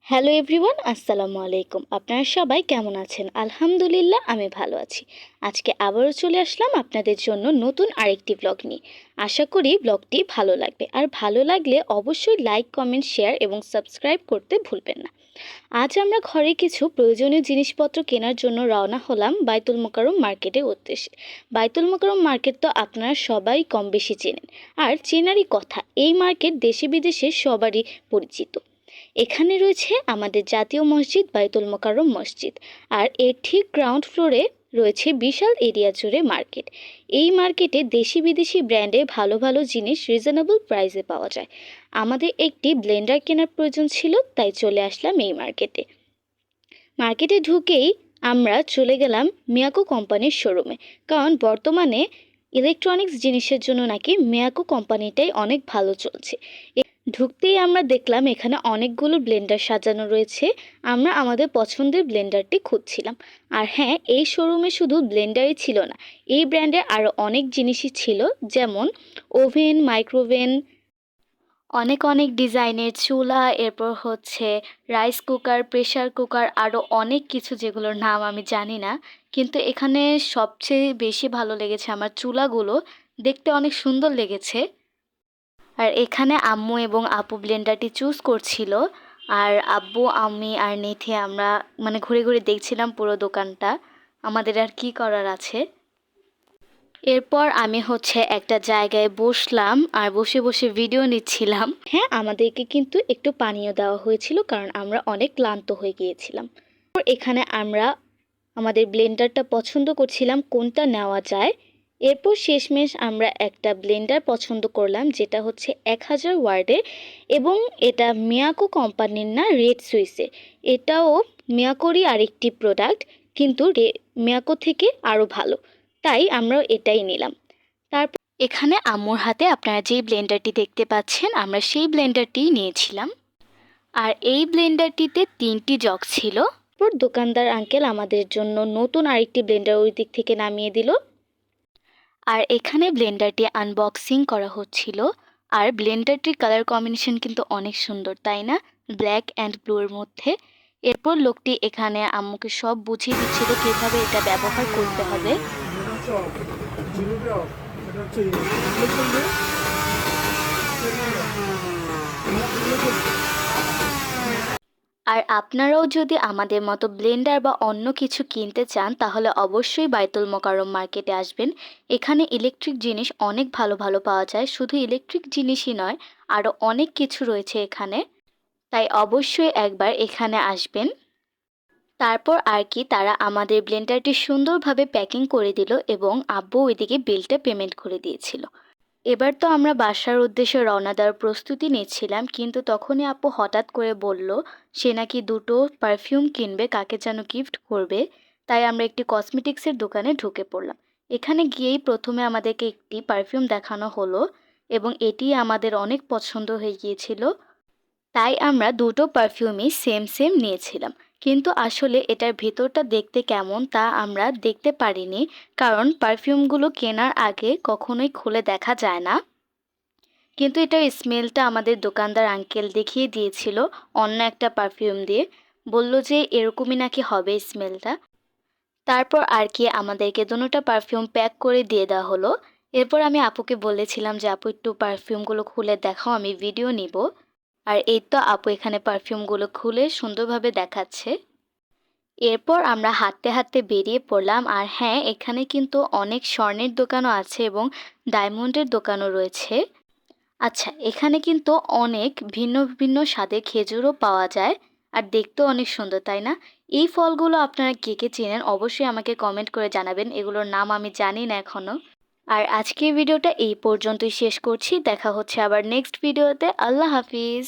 Hello everyone, আসসালামু আলাইকুম। আপনারা সবাই কেমন আছেন? আলহামদুলিল্লাহ, আমি ভালো আছি। আজকে আবারও চলে আসলাম আপনাদের জন্য নতুন আরেকটি ব্লগ নিয়ে। আশা করি ব্লগটি ভালো লাগবে, আর ভালো লাগলে অবশ্যই লাইক, কমেন্ট, শেয়ার এবং সাবস্ক্রাইব করতে ভুলবেন না। আজ আমরা ঘরে কিছু প্রয়োজনীয় জিনিসপত্র কেনার জন্য রওনা হলাম বাইতুল মোকাররম মার্কেটের উদ্দেশ্যে। বাইতুল মোকাররম মার্কেট তো আপনারা সবাই কম বেশি চেনেন, আর চেনারই কথা, এই মার্কেট দেশে বিদেশে সবারই পরিচিত। এখানে রয়েছে আমাদের জাতীয় মসজিদ বাইতুল মোকাররম মসজিদ, আর এর ঠিক গ্রাউন্ড ফ্লোরে রয়েছে বিশাল এরিয়া জুড়ে মার্কেট। এই মার্কেটে দেশি বিদেশি ব্র্যান্ডে ভালো ভালো জিনিস রিজনেবল প্রাইসে পাওয়া যায়। আমাদের একটি ব্লেন্ডার কেনার প্রয়োজন ছিল, তাই চলে আসলাম এই মার্কেটে। মার্কেটে ঢুকেই আমরা চলে গেলাম মিয়াকো কোম্পানির শোরুমে, কারণ বর্তমানে ইলেকট্রনিক্স জিনিসের জন্য নাকি মিয়াকো কোম্পানিটাই অনেক ভালো চলছে। ঢুকতেই আমরা দেখলাম এখানে অনেকগুলো ব্লেন্ডার সাজানো রয়েছে। আমরা আমাদের পছন্দের ব্লেন্ডারটি খুঁজছিলাম। আর হ্যাঁ, এই শোরুমে শুধু ব্লেন্ডারই ছিল না, এই ব্র্যান্ডের আরও অনেক জিনিসই ছিল, যেমন ওভেন, মাইক্রোওভেন, অনেক অনেক ডিজাইনের চুলা, এরপর হচ্ছে রাইস কুকার, প্রেশার কুকার, আরও অনেক কিছু যেগুলোর নাম আমি জানি না। কিন্তু এখানে সবচেয়ে বেশি ভালো লেগেছে আমার চুলাগুলো, দেখতে অনেক সুন্দর লেগেছে। আর এখানে আম্মু এবং আপু ব্লেন্ডারটি চুজ করছিল, আর আব্বু, আমি আর নেথে আমরা ঘুরে ঘুরে দেখছিলাম পুরো দোকানটা। আমাদের আর কি করার আছে। এরপর আমি একটা জায়গায় বসলাম, আর বসে বসে ভিডিও নিচ্ছিলাম। হ্যাঁ, আমাদেরকে কিন্তু একটু পানীয় দেওয়া হয়েছিল, কারণ আমরা অনেক ক্লান্ত হয়ে গিয়েছিলাম। এখানে আমরা আমাদের ব্লেন্ডারটা পছন্দ করছিলাম কোনটা নেওয়া যায়। এরপর শেষমেশ আমরা একটা ব্লেন্ডার পছন্দ করলাম, যেটা হচ্ছে 1000 ওয়ার্ডের, এবং এটা মিয়াকো কোম্পানির না, রেড সুইসের। এটাও মিয়াকোরই আরেকটি প্রোডাক্ট, কিন্তু মিয়াকো থেকে আরও ভালো, তাই আমরা এটাই নিলাম। তারপর এখানে আম্মুর হাতে আপনারা যেই ব্লেন্ডারটি দেখতে পাচ্ছেন, আমরা সেই ব্লেন্ডারটি নিয়েছিলাম। আর এই ব্লেন্ডারটিতে 3টি জগ ছিল। তারপর দোকানদার আঙ্কেল আমাদের জন্য নতুন আরেকটি ব্লেন্ডার ওই দিক থেকে নামিয়ে দিল। আর এখানে ব্লেন্ডারটি আনবক্সিং করা হচ্ছিল। আর ব্লেন্ডারটির কালার কম্বিনেশন কিন্তু অনেক সুন্দর, তাই না? ব্ল্যাক অ্যান্ড ব্লুর মধ্যে। এরপর লোকটি এখানে আম্মুকে সব বুঝিয়ে দিচ্ছিল কিভাবে এটা ব্যবহার করতে হবে। আর আপনারাও যদি আমাদের মতো ব্লেন্ডার বা অন্য কিছু কিনতে চান, তাহলে অবশ্যই বাইতুল মোকাররম মার্কেটে আসবেন। এখানে ইলেকট্রিক জিনিস অনেক ভালো ভালো পাওয়া যায়। শুধু ইলেকট্রিক জিনিসই নয়, আরও অনেক কিছু রয়েছে এখানে, তাই অবশ্যই একবার এখানে আসবেন। তারপর আর কি, তারা আমাদের ব্লেন্ডারটি সুন্দরভাবে প্যাকিং করে দিল, এবং আব্বু ওইদিকে বিলটা পেমেন্ট করে দিয়েছিল। এবার তো আমরা বাসার উদ্দেশ্যে রওনা দেওয়ার প্রস্তুতি নিচ্ছিলাম, কিন্তু তখনই আপু হঠাৎ করে বলল সে নাকি 2টো পারফিউম কিনবে, কাকে যেন গিফট করবে। তাই আমরা একটি কসমেটিক্সের দোকানে ঢুকে পড়লাম। এখানে গিয়েই প্রথমে আমাদেরকে একটি পারফিউম দেখানো হলো, এবং এটি আমাদের অনেক পছন্দ হয়ে গিয়েছিল। তাই আমরা 2টো পারফিউমই সেম সেম নিয়েছিলাম। কিন্তু আসলে এটার ভেতরটা দেখতে কেমন তা আমরা দেখতে পারিনি, কারণ পারফিউমগুলো কেনার আগে কখনোই খুলে দেখা যায় না। কিন্তু এটার স্মেলটা আমাদের দোকানদার আঙ্কেল দেখিয়ে দিয়েছিল অন্য একটা পারফিউম দিয়ে, বলল যে এরকমই নাকি হবে স্মেলটা। তারপর আর কি আমাদেরকে দুটো পারফিউম প্যাক করে দিয়ে দেওয়া হলো। এরপর আমি আপুকে বলেছিলাম যে আপু একটু পারফিউমগুলো খুলে দেখাও, আমি ভিডিও নিব। আর এই তো আপু এখানে পারফিউমগুলো খুলে সুন্দরভাবে দেখাচ্ছে। এরপর আমরা হাঁটতে হাঁটতে বেরিয়ে পড়লাম। আর হ্যাঁ, এখানে কিন্তু অনেক স্বর্ণের দোকানও আছে এবং ডায়মন্ডের দোকানও রয়েছে। আচ্ছা, এখানে কিন্তু অনেক ভিন্ন ভিন্ন স্বাদের খেজুরও পাওয়া যায়, আর দেখতেও অনেক সুন্দর, তাই না? এই ফলগুলো আপনারা কে কে চেনেন অবশ্যই আমাকে কমেন্ট করে জানাবেন, এগুলোর নাম আমি জানি না এখনও। আর আজকের ভিডিওটা এই পর্যন্তই শেষ করছি। দেখা হচ্ছে আবার নেক্সট ভিডিওতে। আল্লাহ হাফিজ।